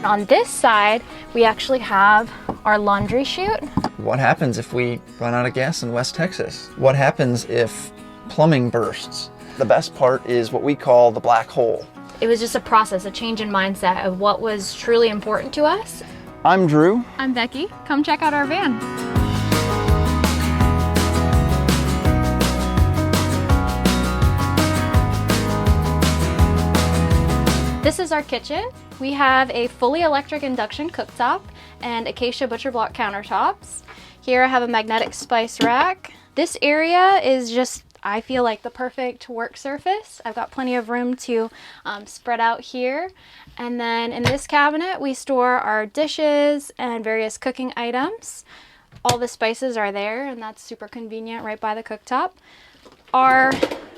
On this side, we actually have our laundry chute. What happens if we run out of gas in West Texas? What happens if plumbing bursts? The best part is what we call the black hole. It was just a process, a change in mindset of what was truly important to us. I'm Drew. I'm Becky. Come check out our van. This is our kitchen. We have a fully electric induction cooktop and acacia butcher block countertops. Here I have a magnetic spice rack. This area is just, I feel like, the perfect work surface. I've got plenty of room to spread out here. And then in this cabinet, we store our dishes and various cooking items. All the spices are there, and that's super convenient right by the cooktop. Our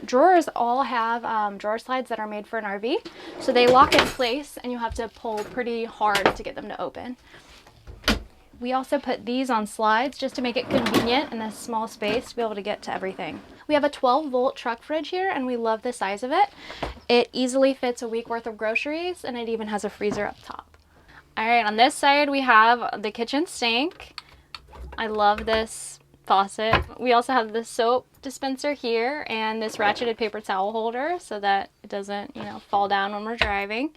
drawers all have drawer slides that are made for an RV. So they lock in place, and you have to pull pretty hard to get them to open. We also put these on slides just to make it convenient in this small space to be able to get to everything. We have a 12-volt truck fridge here, and we love the size of it. It easily fits a week worth of groceries, and it even has a freezer up top. All right, on this side we have the kitchen sink. I love this faucet. We also have the soap dispenser here and this ratcheted paper towel holder so that it doesn't, fall down when we're driving.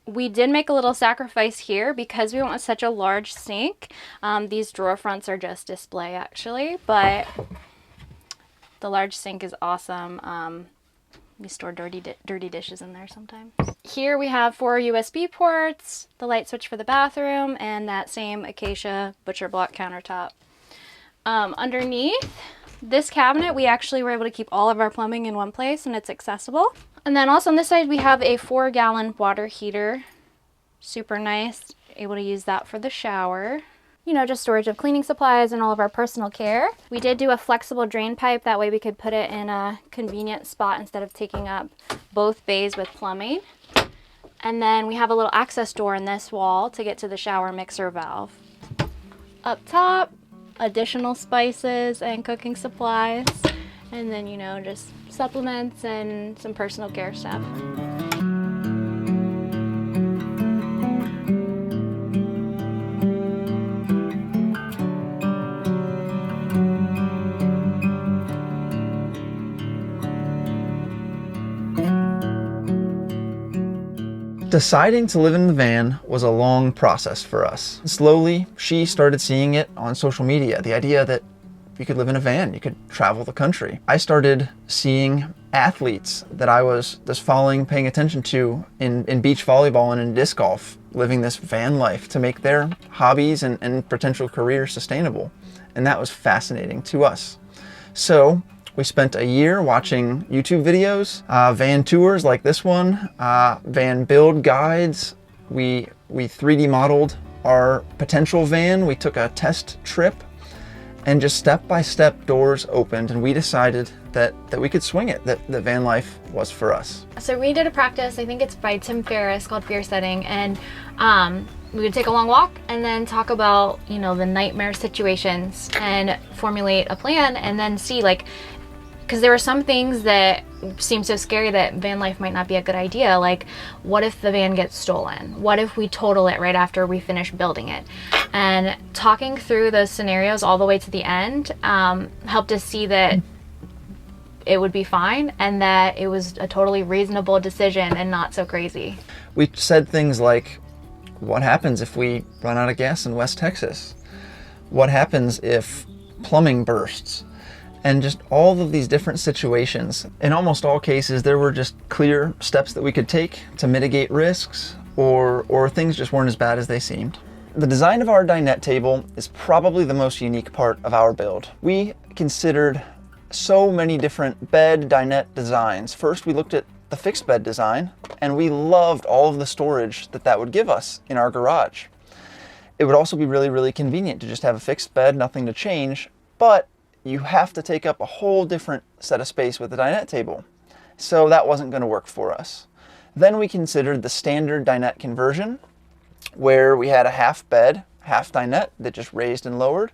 We did make a little sacrifice here because we went with such a large sink. These drawer fronts are just display actually, but the large sink is awesome. We store dirty dishes in there sometimes. Here we have 4 USB ports, the light switch for the bathroom, and that same acacia butcher block countertop. Underneath this cabinet, we actually were able to keep all of our plumbing in one place, and it's accessible. And then also on this side, we have a 4-gallon water heater. Super nice. Able to use that for the shower. Just storage of cleaning supplies and all of our personal care. We did do a flexible drain pipe. That way we could put it in a convenient spot instead of taking up both bays with plumbing. And then we have a little access door in this wall to get to the shower mixer valve. Up top, additional spices and cooking supplies. And then, just supplements and some personal care stuff. Deciding to live in the van was a long process for us. Slowly, she started seeing it on social media, the idea that you could live in a van, you could travel the country. I started seeing athletes that I was just following, paying attention to in beach volleyball and in disc golf, living this van life to make their hobbies and potential careers sustainable. And that was fascinating to us. So we spent a year watching YouTube videos, van tours like this one, van build guides. We 3D modeled our potential van. We took a test trip, and just step-by-step doors opened, and we decided that we could swing it, that van life was for us. So we did a practice, I think it's by Tim Ferriss, called Fear Setting, and we would take a long walk and then talk about, the nightmare situations and formulate a plan and then see, because there were some things that seem so scary that van life might not be a good idea. Like, what if the van gets stolen? What if we total it right after we finish building it? And talking through those scenarios all the way to the end helped us see that it would be fine and that it was a totally reasonable decision and not so crazy. We said things like, what happens if we run out of gas in West Texas? What happens if plumbing bursts? And just all of these different situations. In almost all cases, there were just clear steps that we could take to mitigate risks, or things just weren't as bad as they seemed. The design of our dinette table is probably the most unique part of our build. We considered so many different bed dinette designs. First, we looked at the fixed bed design, and we loved all of the storage that would give us in our garage. It would also be really, really convenient to just have a fixed bed, nothing to change, but you have to take up a whole different set of space with the dinette table. So that wasn't going to work for us. Then we considered the standard dinette conversion, where we had a half bed, half dinette that just raised and lowered,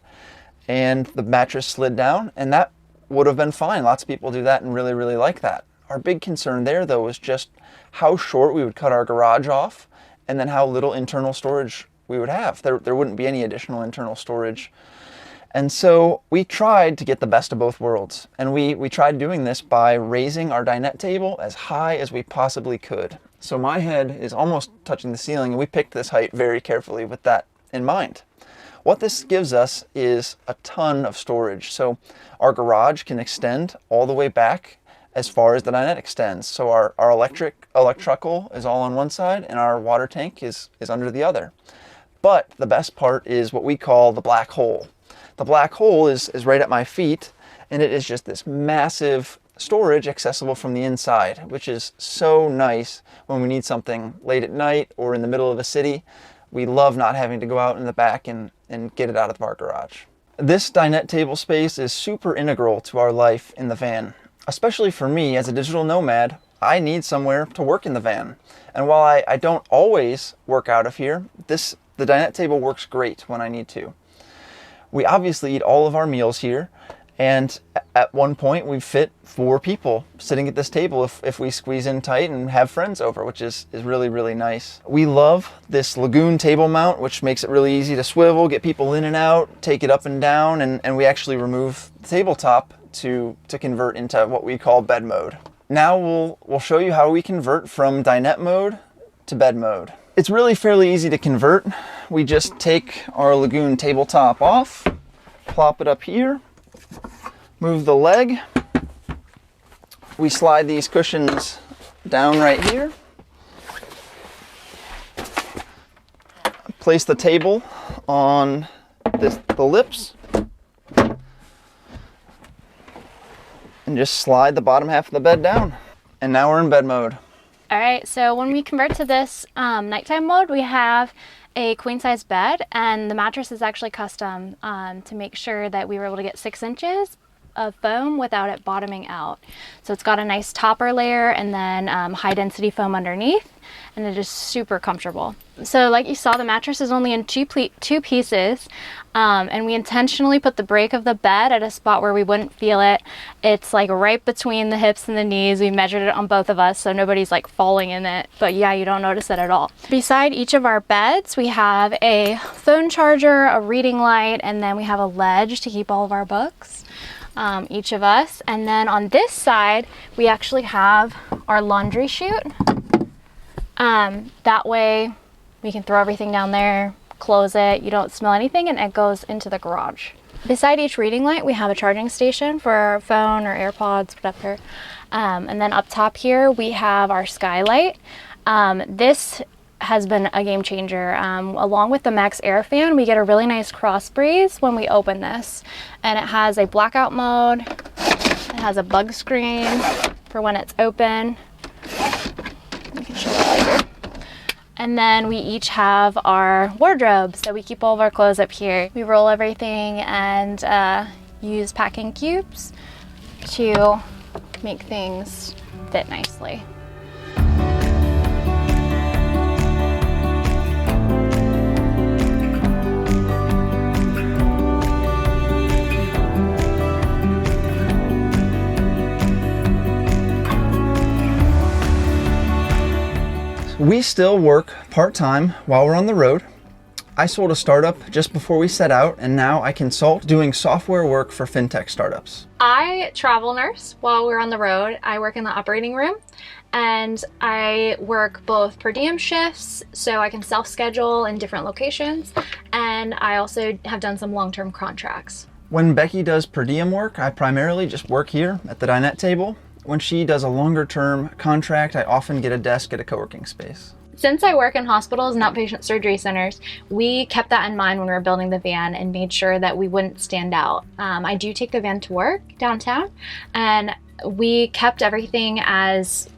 and the mattress slid down, and that would have been fine. Lots of people do that and really, really like that. Our big concern there, though, was just how short we would cut our garage off and then how little internal storage we would have. There wouldn't be any additional internal storage. And so we tried to get the best of both worlds. And we tried doing this by raising our dinette table as high as we possibly could. So my head is almost touching the ceiling, and we picked this height very carefully with that in mind. What this gives us is a ton of storage. So our garage can extend all the way back as far as the dinette extends. So our electrical is all on one side, and our water tank is under the other. But the best part is what we call the black hole. The black hole is right at my feet, and it is just this massive storage accessible from the inside, which is so nice when we need something late at night or in the middle of a city. We love not having to go out in the back and get it out of our garage. This dinette table space is super integral to our life in the van. Especially for me as a digital nomad, I need somewhere to work in the van. And while I don't always work out of here, the dinette table works great when I need to. We obviously eat all of our meals here, and at one point we fit 4 people sitting at this table if we squeeze in tight and have friends over, which is really, really nice. We love this Lagoon table mount, which makes it really easy to swivel, get people in and out, take it up and down, and we actually remove the tabletop to convert into what we call bed mode. Now we'll show you how we convert from dinette mode to bed mode. It's really fairly easy to convert. We just take our Lagoon tabletop off, plop it up here, move the leg. We slide these cushions down right here. Place the table on the lips. And just slide the bottom half of the bed down. And now we're in bed mode. All right, so when we convert to this nighttime mode, we have a queen size bed, and the mattress is actually custom to make sure that we were able to get 6 inches of foam without it bottoming out. So it's got a nice topper layer and then high density foam underneath, and it is super comfortable. So like you saw, the mattress is only in two pieces, and we intentionally put the break of the bed at a spot where we wouldn't feel it. It's like right between the hips and the knees. We measured it on both of us, so nobody's like falling in it, but yeah, you don't notice it at all. Beside each of our beds, we have a phone charger, a reading light, and then we have a ledge to keep all of our books. Each of us. And then on this side, we actually have our laundry chute. That way we can throw everything down there, close it, you don't smell anything, and it goes into the garage. Beside each reading light, we have a charging station for our phone or AirPods, whatever. And then up top here, we have our skylight. This has been a game changer. Along with the Max Air fan, we get a really nice cross breeze when we open this, and it has a blackout mode. It has a bug screen for when it's open. I can show that later. And then we each have our wardrobe, so we keep all of our clothes up here. We roll everything and use packing cubes to make things fit nicely. We still work part-time while we're on the road. I sold a startup just before we set out, and now I consult doing software work for fintech startups. I travel nurse while we're on the road. I work in the operating room, and I work both per diem shifts, so I can self-schedule in different locations, and I also have done some long-term contracts. When Becky does per diem work, I primarily just work here at the dinette table. When she does a longer term contract, I often get a desk at a co-working space. Since I work in hospitals and outpatient surgery centers, we kept that in mind when we were building the van and made sure that we wouldn't stand out. I do take the van to work downtown, and we kept everything as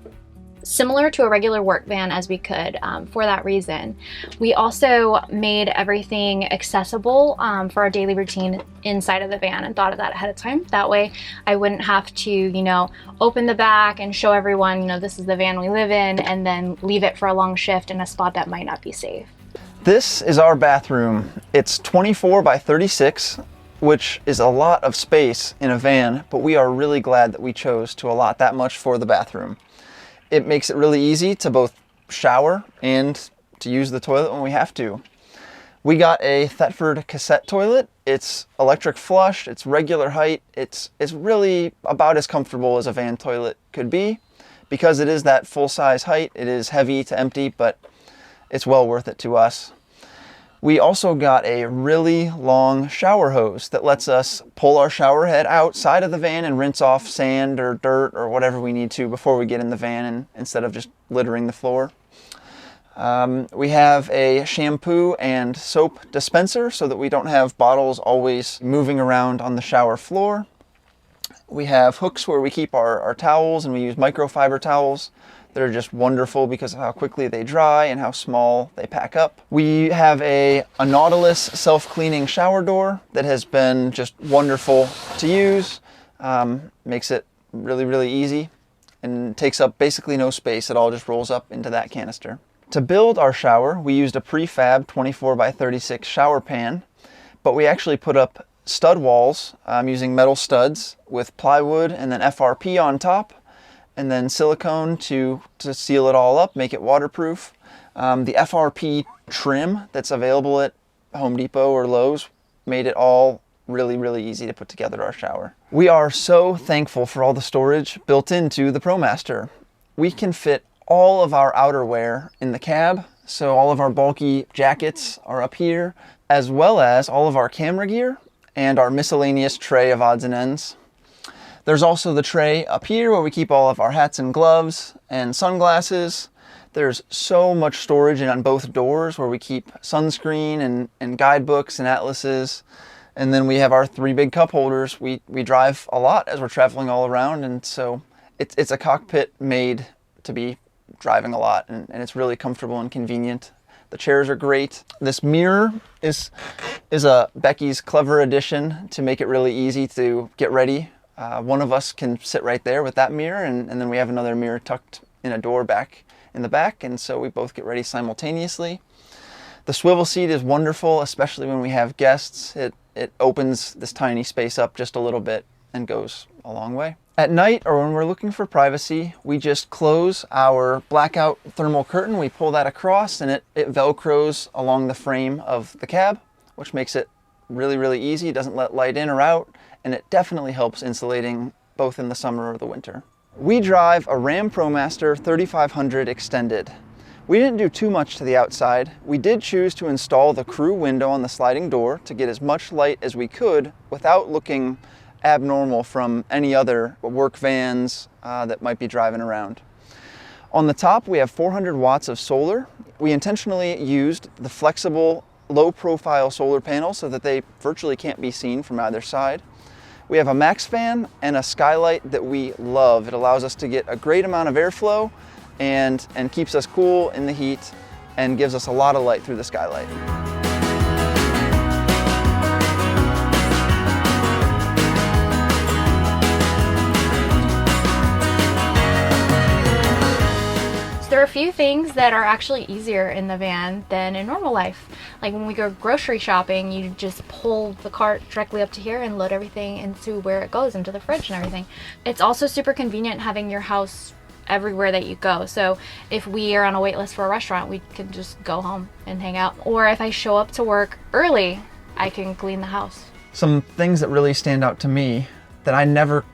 similar to a regular work van as we could for that reason. We also made everything accessible for our daily routine inside of the van and thought of that ahead of time. That way I wouldn't have to, open the back and show everyone, this is the van we live in, and then leave it for a long shift in a spot that might not be safe. This is our bathroom. It's 24 by 36, which is a lot of space in a van, but we are really glad that we chose to allot that much for the bathroom. It makes it really easy to both shower and to use the toilet when we have to. We got a Thetford cassette toilet. It's electric flush, it's regular height, it's really about as comfortable as a van toilet could be. Because it is that full-size height, it is heavy to empty, but it's well worth it to us. We also got a really long shower hose that lets us pull our shower head outside of the van and rinse off sand or dirt or whatever we need to before we get in the van, and instead of just littering the floor. We have a shampoo and soap dispenser so that we don't have bottles always moving around on the shower floor. We have hooks where we keep our towels, and we use microfiber towels that are just wonderful because of how quickly they dry and how small they pack up. We have a Nautilus self-cleaning shower door that has been just wonderful to use. Makes it really, really easy and takes up basically no space. It all just rolls up into that canister. To build our shower, we used a prefab 24 by 36 shower pan, but we actually put up stud walls using metal studs with plywood and then FRP on top, and then silicone to seal it all up, make it waterproof. The FRP trim that's available at Home Depot or Lowe's made it all really, really easy to put together our shower. We are so thankful for all the storage built into the Promaster. We can fit all of our outerwear in the cab, so all of our bulky jackets are up here, as well as all of our camera gear and our miscellaneous tray of odds and ends. There's also the tray up here where we keep all of our hats and gloves and sunglasses. There's so much storage on both doors where we keep sunscreen and guidebooks and atlases. And then we have our 3 big cup holders. We drive a lot as we're traveling all around, and so it's a cockpit made to be driving a lot, and it's really comfortable and convenient. The chairs are great. This mirror is a Becky's clever addition to make it really easy to get ready. One of us can sit right there with that mirror, and then we have another mirror tucked in a door back in the back, and so we both get ready simultaneously. The swivel seat is wonderful, especially when we have guests. It opens this tiny space up just a little bit and goes a long way. At night, or when we're looking for privacy, we just close our blackout thermal curtain. We pull that across, and it velcros along the frame of the cab, which makes it really, really easy. It doesn't let light in or out, and it definitely helps insulating both in the summer or the winter. We drive a Ram Promaster 3500 Extended. We didn't do too much to the outside. We did choose to install the crew window on the sliding door to get as much light as we could without looking abnormal from any other work vans that might be driving around. On the top, we have 400 watts of solar. We intentionally used the flexible, low-profile solar panels so that they virtually can't be seen from either side. We have a max fan and a skylight that we love. It allows us to get a great amount of airflow and keeps us cool in the heat and gives us a lot of light through the skylight. There are a few things that are actually easier in the van than in normal life. Like when we go grocery shopping, you just pull the cart directly up to here and load everything into where it goes, into the fridge and everything. It's also super convenient having your house everywhere that you go. So if we are on a wait list for a restaurant, we can just go home and hang out. Or if I show up to work early, I can clean the house. Some things that really stand out to me that I never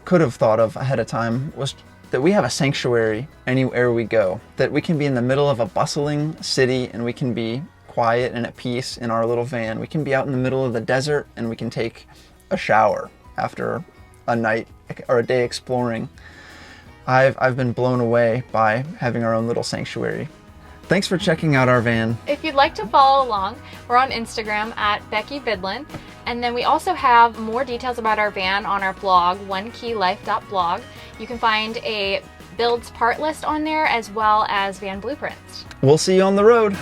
could have thought of ahead of time was that we have a sanctuary anywhere we go, that we can be in the middle of a bustling city and we can be quiet and at peace in our little van. We can be out in the middle of the desert and we can take a shower after a night or a day exploring. I've been blown away by having our own little sanctuary. Thanks for checking out our van. If you'd like to follow along, we're on Instagram at Becky Vidlin. And then we also have more details about our van on our blog, oneKeyLife.blog. You can find a builds part list on there as well as van blueprints. We'll see you on the road.